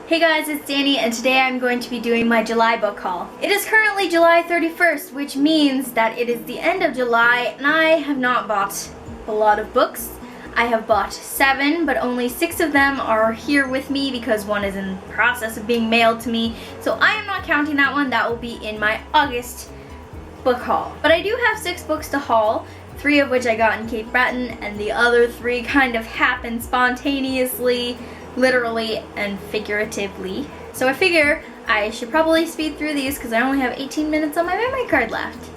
Hey guys, it's Danny, and today I'm going to be doing my July book haul. It is currently July 31st, which means that it is the end of July, and I have not bought a lot of books. I have bought 7, but only 6 of them are here with me because one is in the process of being mailed to me. So I am not counting that one. That will be in my August book haul. But I do have 6 books to haul, 3 of which I got in Cape Breton, and the other 3 kind of happened spontaneously, literally and figuratively. So I figure I should probably speed through these because I only have 18 minutes on my memory card left.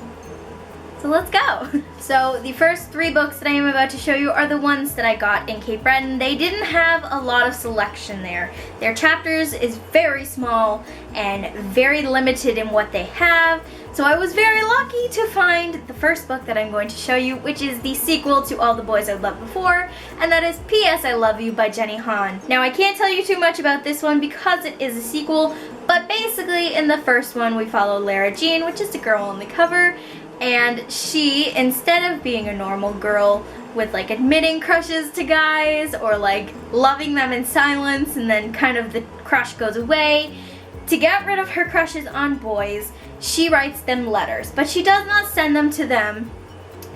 So let's go. So the first 3 books that I am about to show you are the ones that I got in Cape Breton. They didn't have a lot of selection there. Their chapters is very small and very limited in what they have. So I was very lucky to find the first book that I'm going to show you, which is the sequel to All the Boys I've Loved Before, and that is P.S. I Love You by Jenny Han. Now I can't tell you too much about this one because it is a sequel, but basically in the first one we follow Lara Jean, which is the girl on the cover, and she, instead of being a normal girl with like admitting crushes to guys or like loving them in silence and then kind of the crush goes away, to get rid of her crushes on boys, she writes them letters, but she does not send them to them.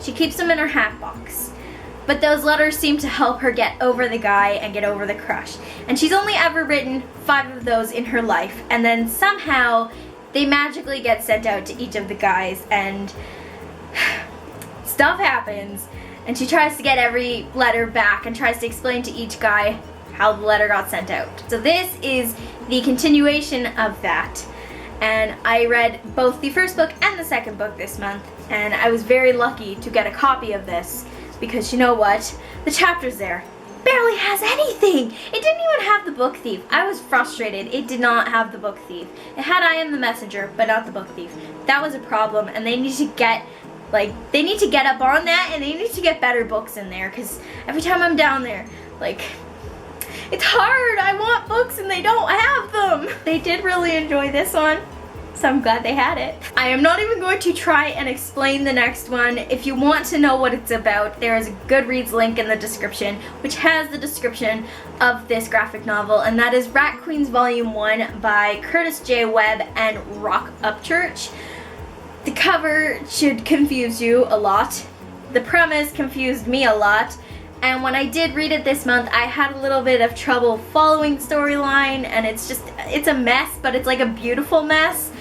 She keeps them in her hat box. But those letters seem to help her get over the guy and get over the crush. And she's only ever written 5 of those in her life, and then somehow they magically get sent out to each of the guys, and stuff happens, and she tries to get every letter back and tries to explain to each guy how the letter got sent out. So this is the continuation of that. And I read both the first book and the second book this month, and I was very lucky to get a copy of this because you know what? The chapters there barely has anything. It didn't even have the book thief. I was frustrated. It did not have the book thief. It had I Am the Messenger, but not the book thief. That was a problem, and they need to get up on that, and they need to get better books in there because every time I'm down there, like, it's hard. I want books and they don't have them. They did really enjoy this one, so I'm glad they had it. I am not even going to try and explain the next one. If you want to know what it's about, there is a Goodreads link in the description, which has the description of this graphic novel, and that is Rat Queens Volume 1 by Curtis J. Webb and Rock Upchurch. The cover should confuse you a lot. The premise confused me a lot. And when I did read it this month, I had a little bit of trouble following the storyline, and it's a mess, but it's like a beautiful mess.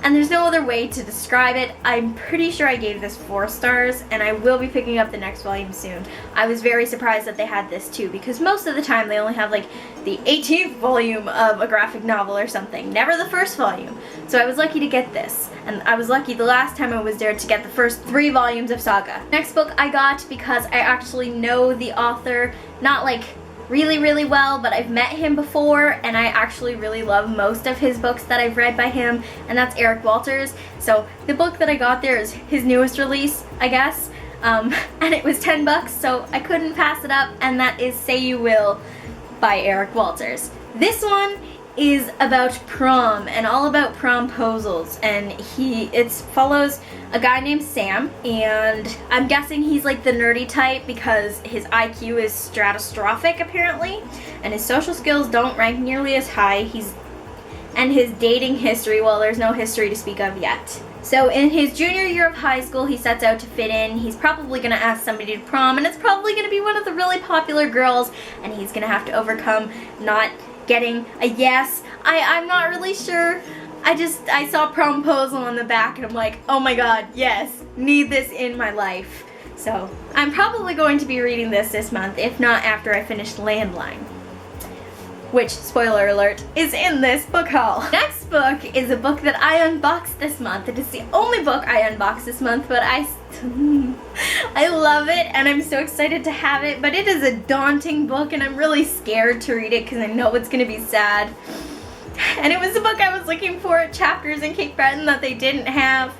And there's no other way to describe it. I'm pretty sure I gave this 4 stars, and I will be picking up the next volume soon. I was very surprised that they had this too, because most of the time they only have like the 18th volume of a graphic novel or something, never the first volume. So I was lucky to get this, and I was lucky the last time I was there to get the first 3 volumes of Saga. Next book I got because I actually know the author, not like really well, but I've met him before, and I actually really love most of his books that I've read by him, and that's Eric Walters. So the book that I got there is his newest release, I guess, and it was $10, so I couldn't pass it up, and that is Say You Will by Eric Walters. This one is about prom and all about promposals, and it follows a guy named Sam, and I'm guessing he's like the nerdy type because his IQ is stratospheric apparently, and his social skills don't rank nearly as high. And his dating history, well, there's no history to speak of yet. So in his junior year of high school, he sets out to fit in. He's probably going to ask somebody to prom, and it's probably going to be one of the really popular girls, and he's going to have to overcome not getting a yes. I'm not really sure. I saw promposal on the back and I'm like, oh my god, yes, need this in my life. So I'm probably going to be reading this month, if not after I finish Landline, which, spoiler alert, is in this book haul. Next book is a book that I unboxed this month. It is the only book I unboxed this month, but I love it and I'm so excited to have it, but it is a daunting book and I'm really scared to read it because I know it's going to be sad. And it was the book I was looking for at Chapters in Cape Breton that they didn't have.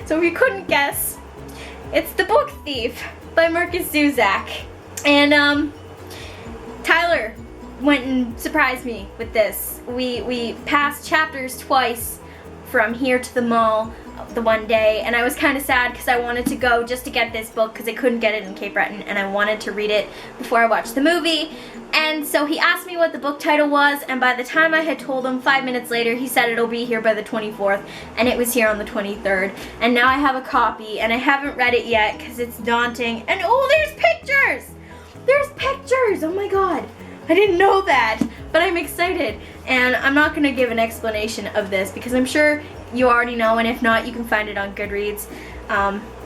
So if you couldn't guess, it's The Book Thief by Marcus Zuzak. And Tyler went and surprised me with this. We passed Chapters twice from here to the mall the one day, and I was kind of sad because I wanted to go just to get this book because I couldn't get it in Cape Breton, and I wanted to read it before I watched the movie. And so he asked me what the book title was, and by the time I had told him 5 minutes later, he said it'll be here by the 24th, and it was here on the 23rd. And now I have a copy, and I haven't read it yet because it's daunting. And oh, there's pictures! There's pictures! Oh my god. I didn't know that, but I'm excited. And I'm not going to give an explanation of this because I'm sure you already know, and if not, you can find it on Goodreads.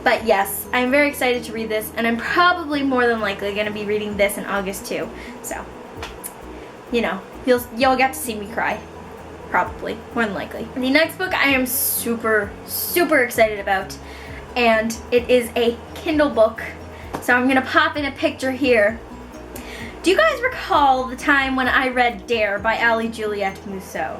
But yes, I'm very excited to read this, and I'm probably more than likely going to be reading this in August too. So, you know, you'll get to see me cry. Probably, more than likely. The next book I am super, super excited about, and it is a Kindle book. So I'm going to pop in a picture here. Do you guys recall the time when I read Dare by Ali Juliette Mousseau?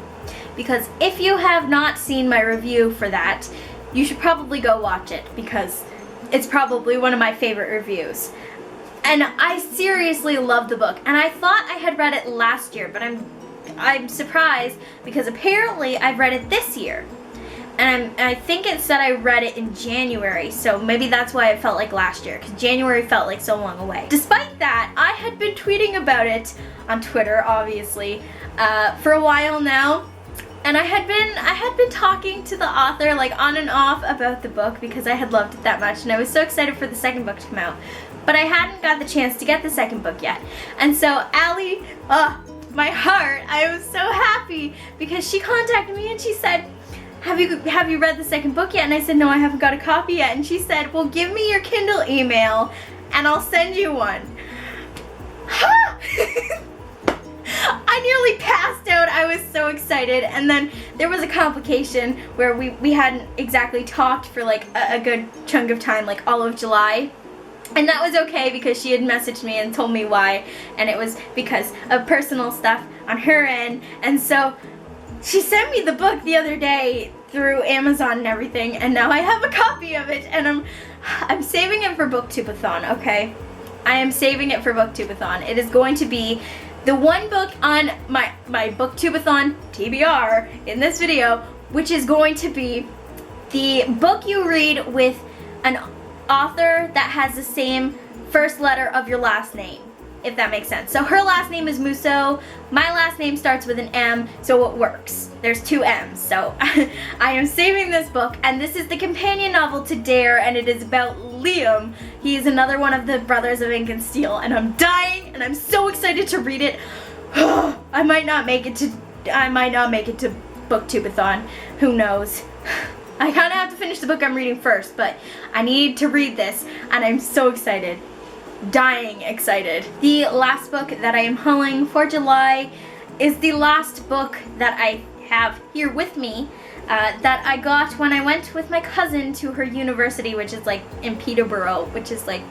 Because if you have not seen my review for that, you should probably go watch it because it's probably one of my favorite reviews. And I seriously love the book, and I thought I had read it last year, but I'm surprised because apparently I've read it this year. And I think it said I read it in January, so maybe that's why it felt like last year, because January felt like so long away. Despite that, I had been tweeting about it on Twitter, obviously, for a while now. And I had been talking to the author like on and off about the book because I had loved it that much, and I was so excited for the second book to come out. But I hadn't got the chance to get the second book yet. And so Ali, my heart, I was so happy because she contacted me and she said, have you read the second book yet? And I said, no, I haven't got a copy yet. And she said, well, give me your Kindle email and I'll send you one. I nearly passed out. I was so excited. And then there was a complication where we hadn't exactly talked for like a good chunk of time, like all of July. And that was okay because she had messaged me and told me why. And it was because of personal stuff on her end. And so she sent me the book the other day through Amazon and everything. And now I have a copy of it. And I'm saving it for Booktubeathon, okay? I am saving it for Booktubeathon. It is going to be the one book on my Booktubeathon TBR in this video, which is going to be the book you read with an author that has the same first letter of your last name, if that makes sense. So her last name is Mousseau, my last name starts with an M, so it works. There's two M's, so I am saving this book, and this is the companion novel to Dare, and it is about Liam. He is another one of the Brothers of Ink and Steel, and I'm dying, and I'm so excited to read it. I might not make it to Booktubeathon. Who knows? I kind of have to finish the book I'm reading first, but I need to read this, and I'm so excited. Dying excited. The last book that I am hauling for July is the last book that I have here with me that I got when I went with my cousin to her university, which is like in Peterborough, which is like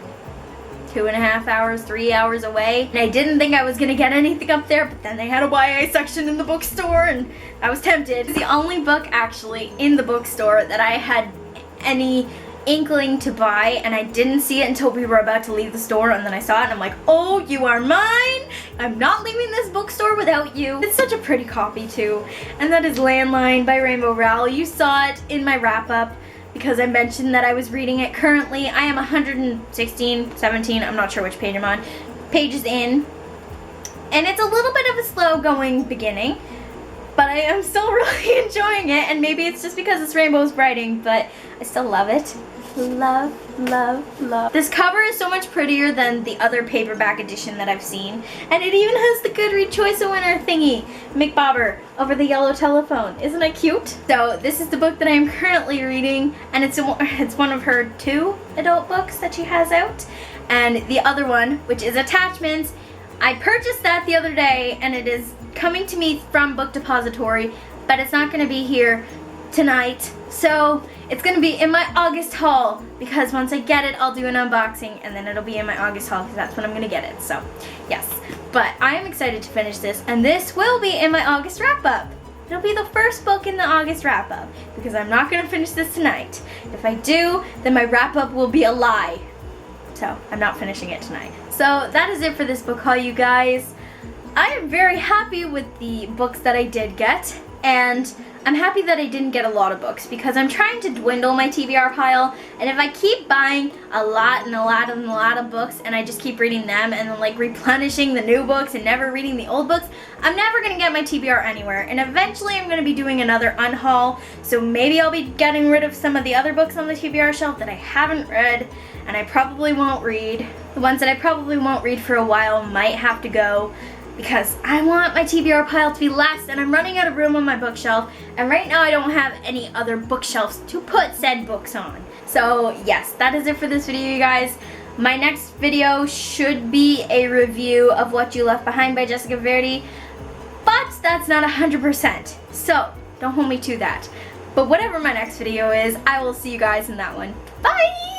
2.5 hours, 3 hours away. And I didn't think I was gonna get anything up there, but then they had a YA section in the bookstore and I was tempted. It's the only book actually in the bookstore that I had any inkling to buy, and I didn't see it until we were about to leave the store, and then I saw it and I'm like, oh, you are mine! I'm not leaving this bookstore without you. It's such a pretty copy too, and that is Landline by Rainbow Rowell. You saw it in my wrap-up because I mentioned that I was reading it currently. I am 116, 17, I'm not sure which page I'm on, pages in, and it's a little bit of a slow going beginning, but I am still really enjoying it, and maybe it's just because it's Rainbow's writing, but I still love it. Love, love, love. This cover is so much prettier than the other paperback edition that I've seen, and it even has the Goodreads Choice of Winner thingy, McBobber, over the yellow telephone. Isn't it cute? So this is the book that I am currently reading, and it's one of her 2 adult books that she has out, and the other one, which is Attachments, I purchased that the other day, and it is coming to me from Book Depository, but it's not going to be here tonight, so it's going to be in my August haul, because once I get it, I'll do an unboxing, and then it'll be in my August haul, because that's when I'm going to get it, so yes. But I am excited to finish this, and this will be in my August wrap-up. It'll be the first book in the August wrap-up, because I'm not going to finish this tonight. If I do, then my wrap-up will be a lie, so I'm not finishing it tonight. So that is it for this book haul, you guys. I am very happy with the books that I did get, and I'm happy that I didn't get a lot of books because I'm trying to dwindle my TBR pile, and if I keep buying a lot of books and I just keep reading them and then like replenishing the new books and never reading the old books, I'm never going to get my TBR anywhere, and eventually I'm going to be doing another unhaul, so maybe I'll be getting rid of some of the other books on the TBR shelf that I haven't read and I probably won't read. The ones that I probably won't read for a while might have to go, because I want my TBR pile to be less, and I'm running out of room on my bookshelf, and right now I don't have any other bookshelves to put said books on. So yes, that is it for this video, you guys. My next video should be a review of What You Left Behind by Jessica Verdi, but that's not 100%, so don't hold me to that. But whatever my next video is, I will see you guys in that one. Bye!